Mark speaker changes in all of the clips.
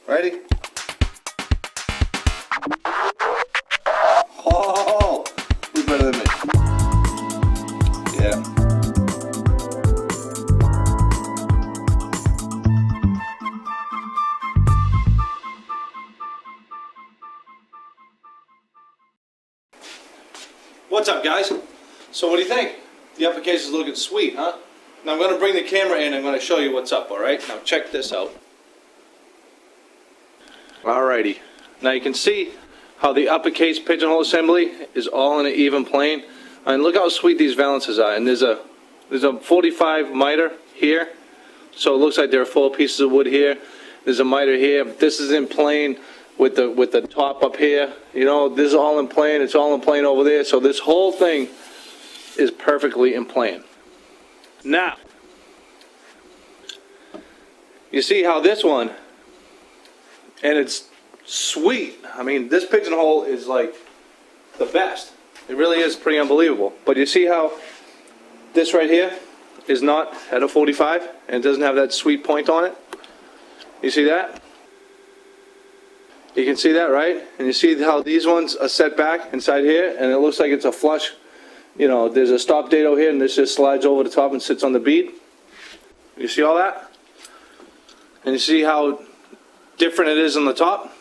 Speaker 1: Ready? Oh, who's better than me? Yeah. What's up, guys? So what do you think? The uppercase is looking sweet, huh? Now I'm going to bring the camera in and I'm going to show you what's up, alright? Now check this out. Alrighty. Now you can see how the uppercase pigeonhole assembly is all in an even plane. And look how sweet these valances are. And there's a 45 miter here. So it looks like there are 4 pieces of wood here. There's a miter here. This is in plane with the top up here. You know, this is all in plane. It's all in plane over there. So this whole thing is perfectly in plane. Now, you see how this one, and it's sweet. I mean, this pigeonhole is like the best. It really is pretty unbelievable. But you see how this right here is not at a 45 and it doesn't have that sweet point on it? You see that? You can see that, right? And you see how these ones are set back inside here and it looks like it's a flush. You know, there's a stop dado here and this just slides over the top and sits on the bead. You see all that? And you see how different it is on the top?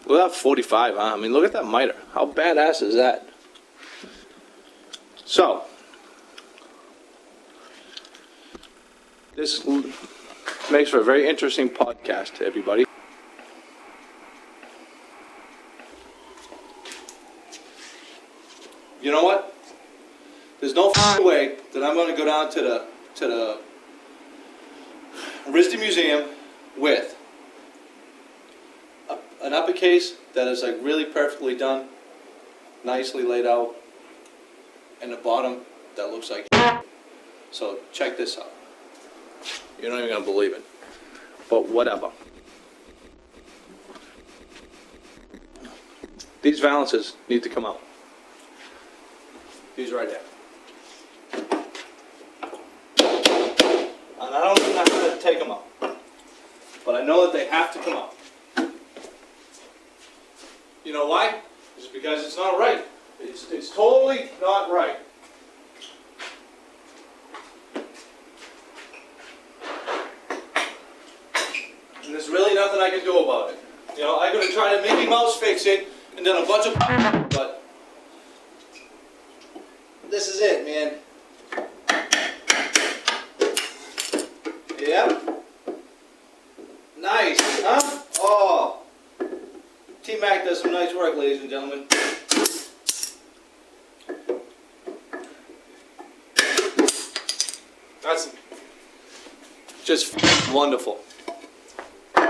Speaker 1: Look at that 45, huh? I mean, look at that miter. How badass is that? So, this makes for a very interesting podcast, everybody. You know what? There's no way that I'm going to go down to the RISD Museum with an uppercase that is like really perfectly done, nicely laid out, and the bottom that looks like. So check this out. You're not even going to believe it, but whatever. These valances need to come out. These right there. And I don't even know how to take them out, but I know that they have to come out. You know why? It's because it's not right. It's totally not right. And there's really nothing I can do about it. You know, I could have tried to Mickey Mouse fix it and done a bunch of, but this is it, man. Yep. Nice, huh? Oh. T-Mac does some nice work, ladies and gentlemen. That's just wonderful. I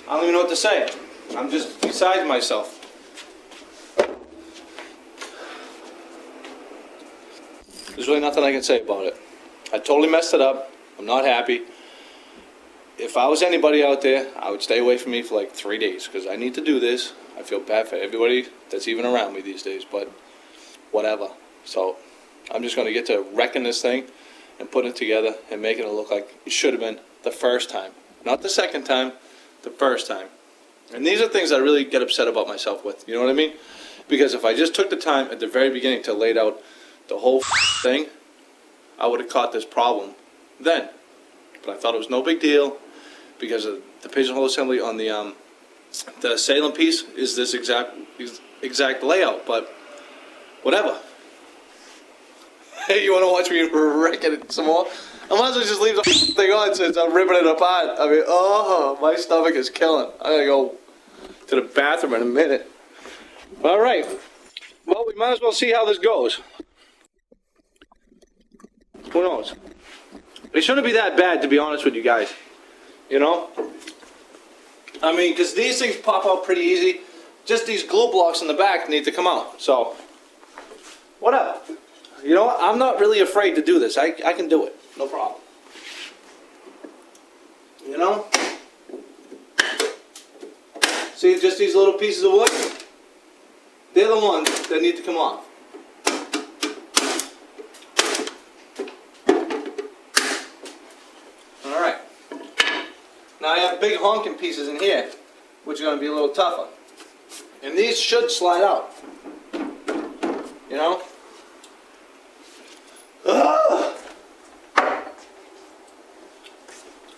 Speaker 1: don't even know what to say. I'm just beside myself. There's really nothing I can say about it. I totally messed it up. I'm not happy. If I was anybody out there, I would stay away from me for like 3 days because I need to do this. I feel bad for everybody that's even around me these days, but whatever. So I'm just going to get to wrecking this thing and putting it together and making it look like it should have been the first time. Not the second time, the first time. And these are things I really get upset about myself with. You know what I mean? Because if I just took the time at the very beginning to lay out the whole thing, I would have caught this problem then. But I thought it was no big deal because of the pigeonhole assembly on the Salem piece is this exact layout. But whatever. Hey, you want to watch me wreck it some more? I might as well just leave the thing on since I'm ripping it apart. I mean, oh, my stomach is killing. I gotta go to the bathroom in a minute. All right. Well, we might as well see how this goes. Who knows? It shouldn't be that bad, to be honest with you guys. You know? I mean, because these things pop out pretty easy. Just these glue blocks in the back need to come out. So, whatever. You know what? I'm not really afraid to do this. I can do it. No problem. You know? See, just these little pieces of wood? They're the ones that need to come off. Now I have big honking pieces in here, which are going to be a little tougher. And these should slide out. You know? Ugh.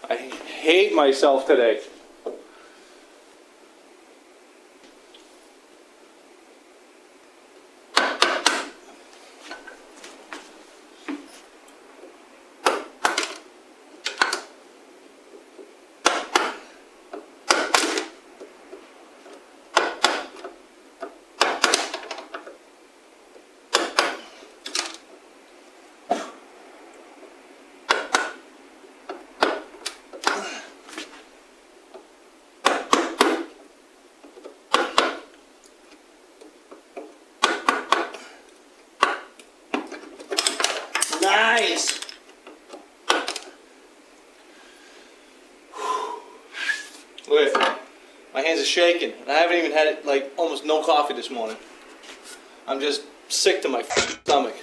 Speaker 1: I hate myself today. Nice! Look at it. My hands are shaking. And I haven't even had like almost no coffee this morning. I'm just sick to my stomach.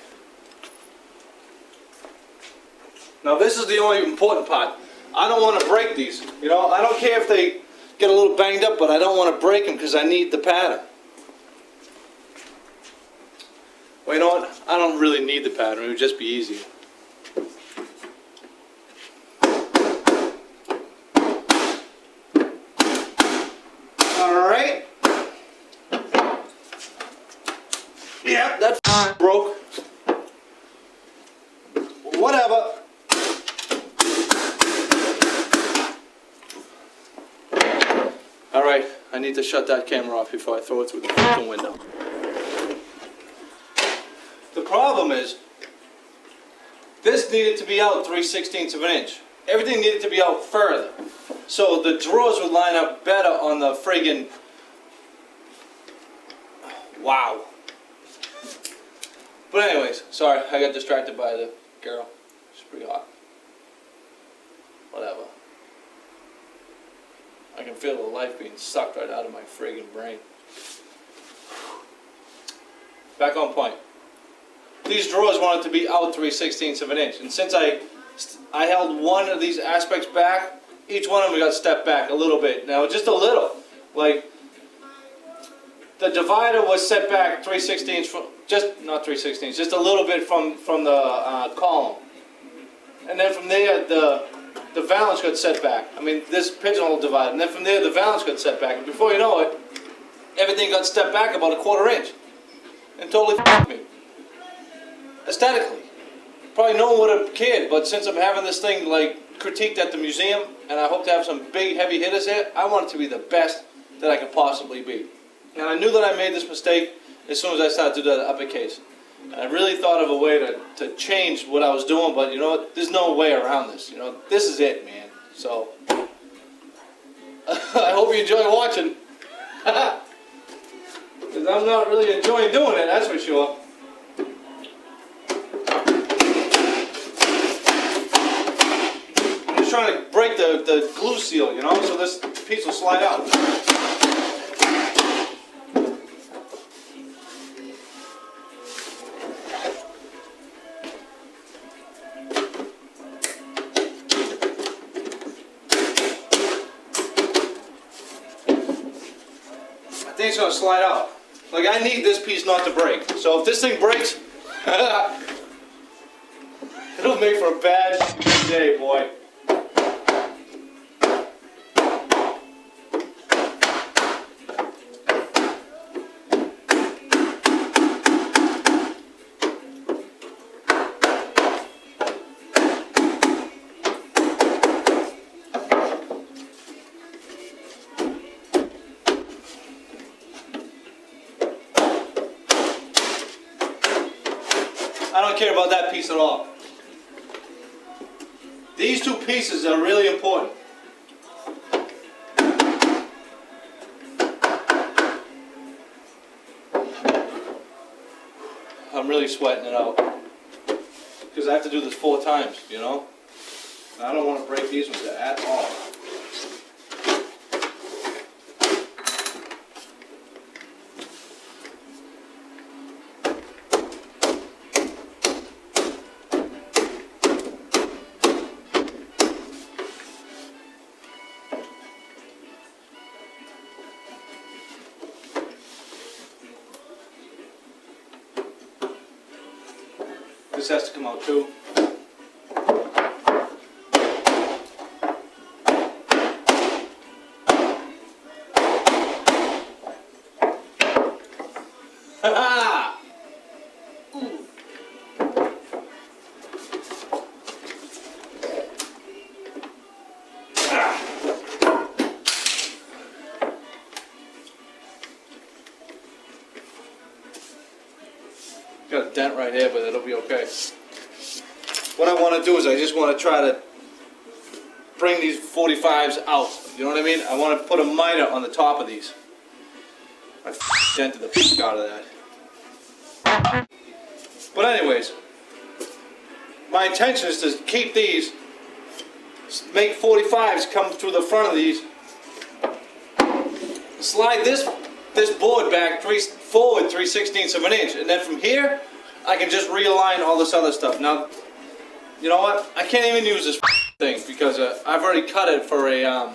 Speaker 1: Now this is the only important part. I don't want to break these. You know, I don't care if they get a little banged up, but I don't want to break them because I need the pattern. Well, you know what? I don't really need the pattern. It would just be easier. Alright. Yeah, that broke. Whatever. Alright, I need to shut that camera off before I throw it through the fucking window. The problem is, this needed to be out 3/16 of an inch. Everything needed to be out further. So the drawers would line up better on the friggin'... Wow. But anyways, sorry, I got distracted by the girl. She's pretty hot. Whatever. I can feel the life being sucked right out of my friggin' brain. Back on point. These drawers wanted to be out 3/16 of an inch, and since I held one of these aspects back, each one of them got stepped back a little bit. Now, just a little. Like, the divider was set back 3/16 from, not 3/16, just a little bit from the column. And then from there, the valance got set back. I mean, this pigeonhole divider. And then from there, the valance got set back. And before you know it, everything got stepped back about a 1/4 inch. And totally f***ed me. Aesthetically. Probably no one would have cared, but since I'm having this thing like critiqued at the museum, and I hope to have some big heavy hitters here, I want it to be the best that I can possibly be. And I knew that I made this mistake as soon as I started to do the upper case. And I really thought of a way to change what I was doing, but you know what? There's no way around this. You know, this is it, man. So, I hope you enjoy watching. Because I'm not really enjoying doing it, that's for sure. Trying to break the glue seal, you know, so this piece will slide out. I think it's going to slide out. Like, I need this piece not to break. So if this thing breaks, it'll make for a bad day, boy. I don't care about that piece at all. These two pieces are really important. I'm really sweating it out. Because I have to do this 4 times, you know? And I don't want to break these ones at all. has to come out too. Ha-ha! Got a dent right here, but it'll be okay. What I want to do is I just want to try to bring these 45s out. You know what I mean? I want to put a miter on the top of these. I dented the fuck out of that. But anyways, my intention is to keep these, make 45s come through the front of these, slide this board back forward 3/16 of an inch, and then from here I can just realign all this other stuff. Now, you know what? I can't even use this thing because I've already cut it for a I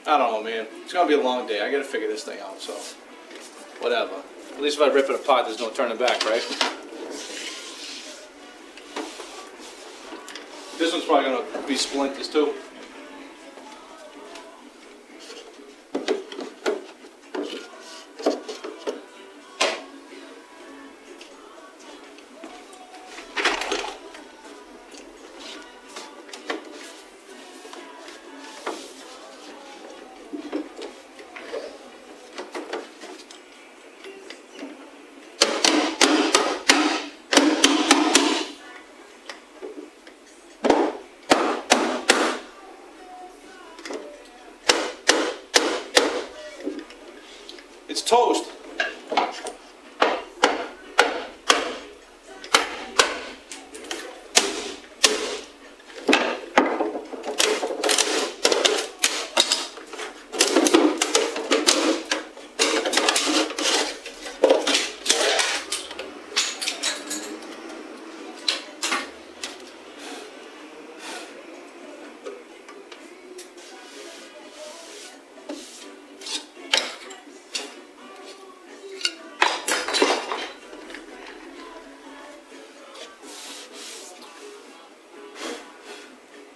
Speaker 1: don't know, man. It's gonna be a long day. I gotta figure this thing out, so whatever. At least if I rip it apart, there's no turning back, right? This one's probably gonna be splinters too. It's toast.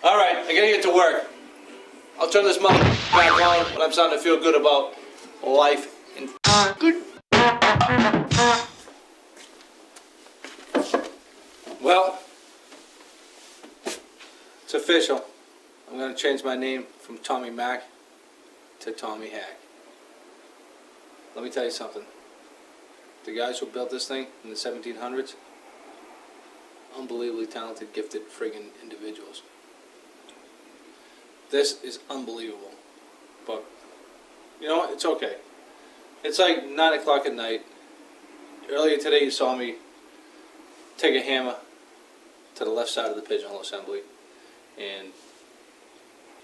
Speaker 1: Alright, I gotta get to work. I'll turn this mother back on when I'm starting to feel good about life and good. Well, it's official. I'm gonna change my name from Tommy Mac to Tommy Hack. Let me tell you something. The guys who built this thing in the 1700s, unbelievably talented, gifted, friggin' individuals. This is unbelievable, but you know what? It's okay. It's like 9 o'clock at night. Earlier today you saw me take a hammer to the left side of the pigeonhole assembly, and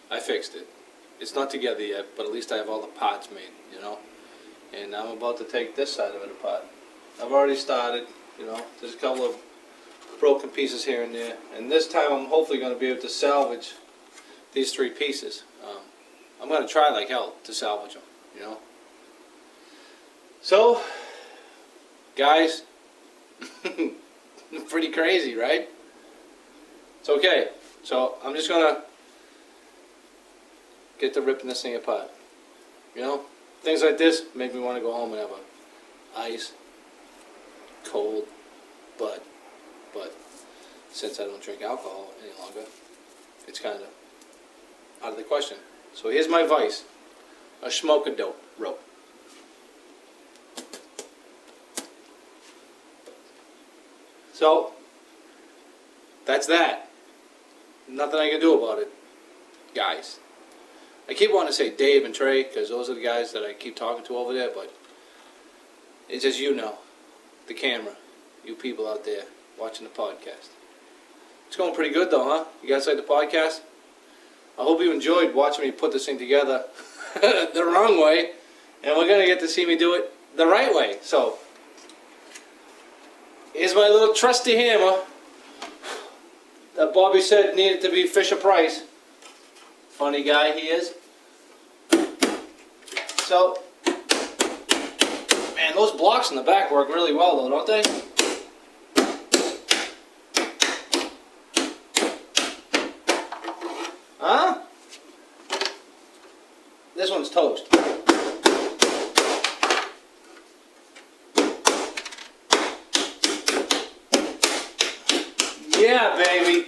Speaker 1: I fixed it. It's not together yet, but at least I have all the parts made, you know? And I'm about to take this side of it apart. I've already started, you know, there's a couple of broken pieces here and there, and this time I'm hopefully going to be able to salvage these 3 pieces. I'm going to try like hell to salvage them, you know. So, guys, pretty crazy, right? It's okay. So I'm just going to get to ripping this thing apart. You know, things like this make me want to go home and have a ice, cold, but since I don't drink alcohol any longer, it's kind of out of the question. So here's my vice: a smoke-a-dope rope. So that's that. Nothing I can do about it, guys. I keep wanting to say Dave and Trey because those are the guys that I keep talking to over there, but it's just, you know, the camera, you people out there watching the podcast. It's going pretty good though, huh? You guys like the podcast? I hope you enjoyed watching me put this thing together the wrong way, and we're going to get to see me do it the right way. So, here's my little trusty hammer that Bobby said needed to be Fisher Price. Funny guy he is. So, man, those blocks in the back work really well though, don't they? toast. Yeah, baby.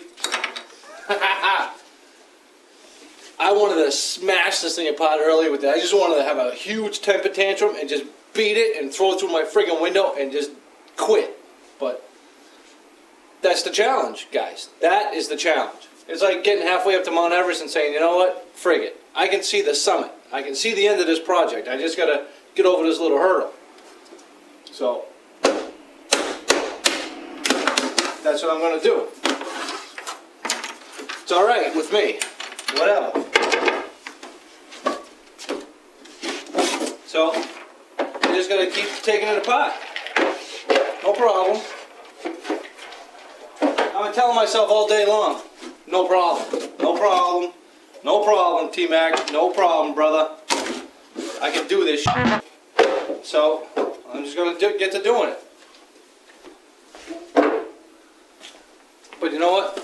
Speaker 1: I wanted to smash this thing apart earlier with that. I just wanted to have a huge temper tantrum and just beat it and throw it through my friggin' window and just quit. But that's the challenge, guys. That is the challenge. It's like getting halfway up to Mount Everest and saying, you know what, frig it. I can see the summit. I can see the end of this project. I just gotta get over this little hurdle. So that's what I'm gonna do. It's alright with me. Whatever. So you just gotta keep taking it apart. No problem. I've been telling myself all day long, no problem, no problem, no problem, T-Mac, no problem, brother. I can do this shit. So I'm just gonna get to doing it. But you know what?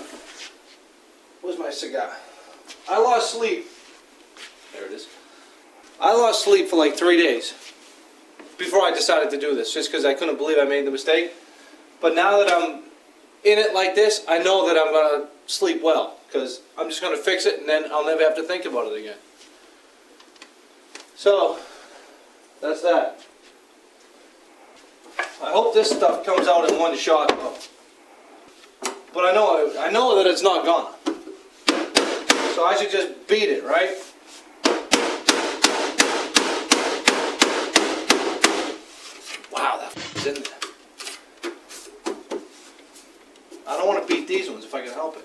Speaker 1: Where's my cigar? I lost sleep. There it is. I lost sleep for like 3 days before I decided to do this, just because I couldn't believe I made the mistake. But now that I'm in it like this, I know that I'm going to sleep well, because I'm just going to fix it and then I'll never have to think about it again. So, that's that. I hope this stuff comes out in one shot though. But I know that it's not gone. So I should just beat it, right? Wow, that is in there. I don't want to beat these ones if I can help it.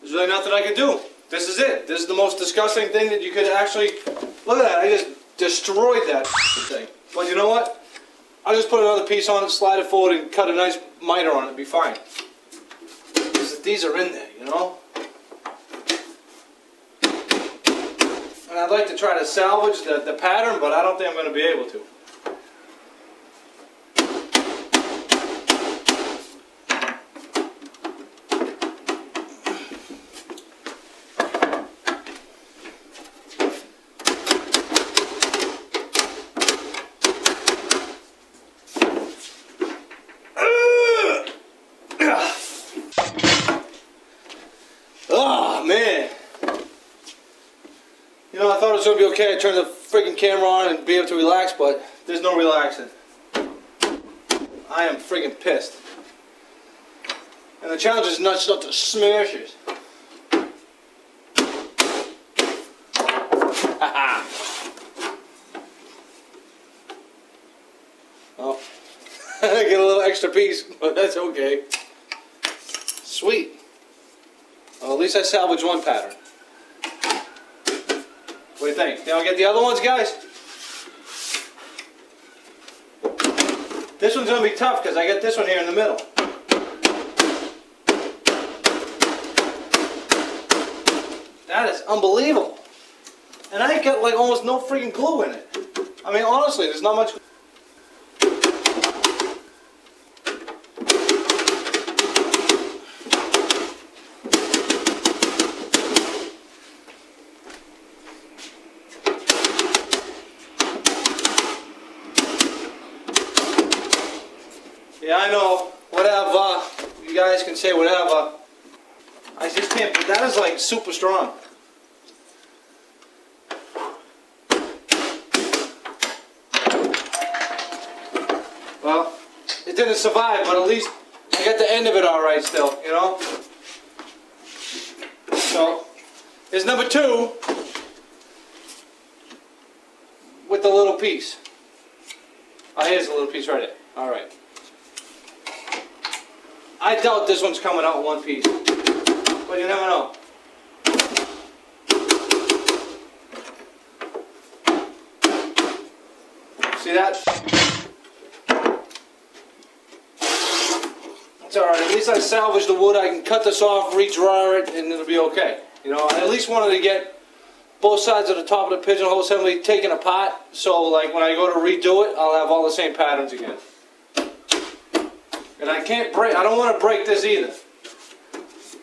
Speaker 1: There's really nothing I can do. This is it. This is the most disgusting thing that you could actually... Look at that. I just destroyed that thing. But you know what? I'll just put another piece on it, slide it forward, and cut a nice miter on it. It'll be fine. These are in there, you know? And I'd like to try to salvage the pattern, but I don't think I'm going to be able to. Oh, man. You know, I thought it was going to be okay. I turned the freaking camera on and be able to relax, but there's no relaxing. I am freaking pissed. And the challenge is not to smash it. Haha. Oh. I get a little extra piece, but that's okay. Sweet. Well, at least I salvaged one pattern. What do you think? Think I'll get the other ones, guys? This one's going to be tough because I got this one here in the middle. That is unbelievable. And I got like almost no freaking glue in it. I mean, honestly, there's not much. Yeah, I know. Whatever. You guys can say whatever. I just can't. That is like super strong. Well, it didn't survive, but at least I got the end of it all right still, you know? So, here's number 2 with the little piece. Oh, here's a little piece right there. All right. I doubt this one's coming out in one piece, but you never know. See that? It's alright, at least I salvaged the wood. I can cut this off, redraw it, and it'll be okay. You know, I at least wanted to get both sides of the top of the pigeonhole assembly taken apart, so like when I go to redo it, I'll have all the same patterns again. And I can't break, I don't want to break this either.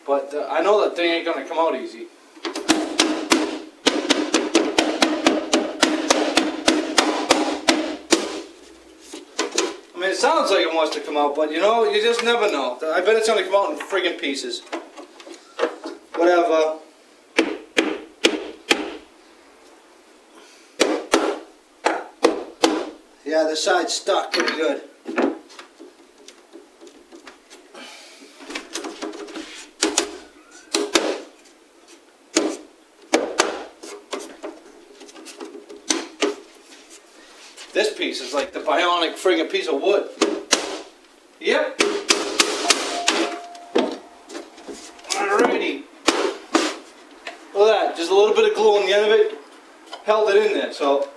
Speaker 1: But I know that thing ain't going to come out easy. I mean, it sounds like it wants to come out, but you know, you just never know. I bet it's going to come out in friggin' pieces. Whatever. Yeah, the side's stuck pretty good. This piece is like the bionic friggin' piece of wood. Yep. Alrighty. Look at that, just a little bit of glue on the end of it held it in there, so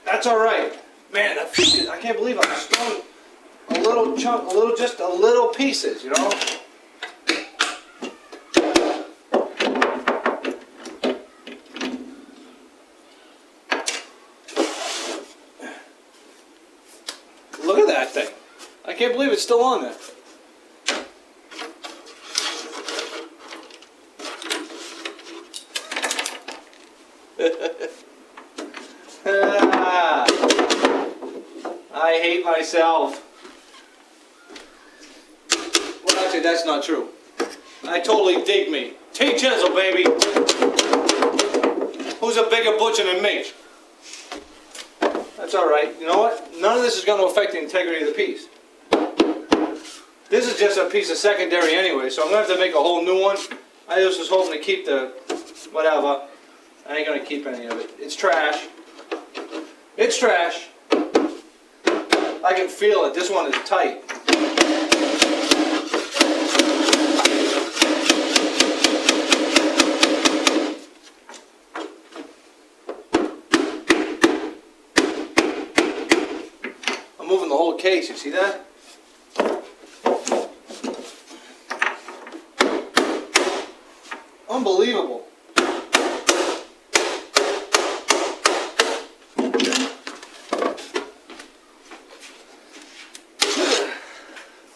Speaker 1: that's alright. Man, I can't believe I'm just throwing a little chunk, just a little pieces, you know? Look at that thing. I can't believe it's still on there. I hate myself. Well, actually, that's not true. I totally dig me. T-Chisel, baby. Who's a bigger butcher than me? That's alright. You know what? None of this is going to affect the integrity of the piece. This is just a piece of secondary anyway, so I'm going to have to make a whole new one. I just was hoping to keep the whatever. I ain't going to keep any of it. It's trash. It's trash. I can feel it. This one is tight. I'm moving the whole case. You see that? Unbelievable.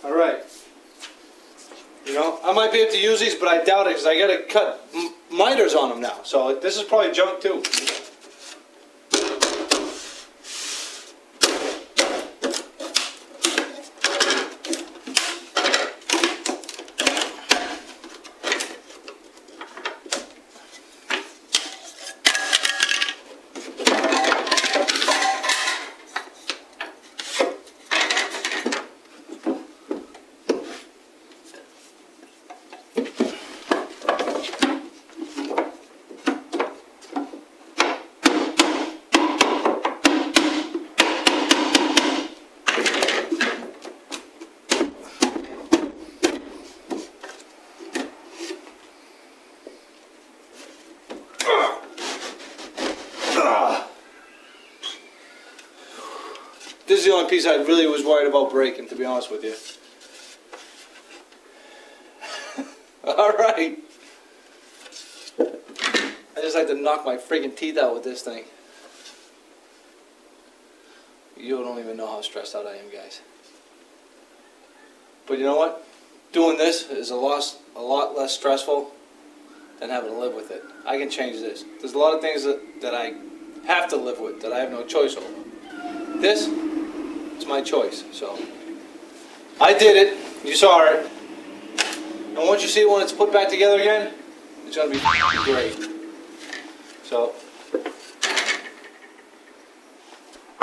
Speaker 1: Alright. You know, I might be able to use these, but I doubt it because I got to cut miters on them now. So this is probably junk too. This is the only piece I really was worried about breaking, to be honest with you. Alright. I just like to knock my freaking teeth out with this thing. You don't even know how stressed out I am, guys. But you know what? Doing this is a lot less stressful than having to live with it. I can change this. There's a lot of things that I have to live with, that I have no choice over. This, it's my choice, so. I did it. You saw it. And once you see it when it's put back together again, it's going to be great. So,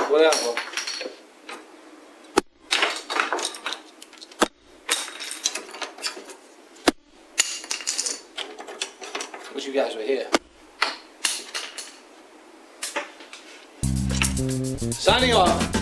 Speaker 1: whatever. Wish you guys were here. Signing off.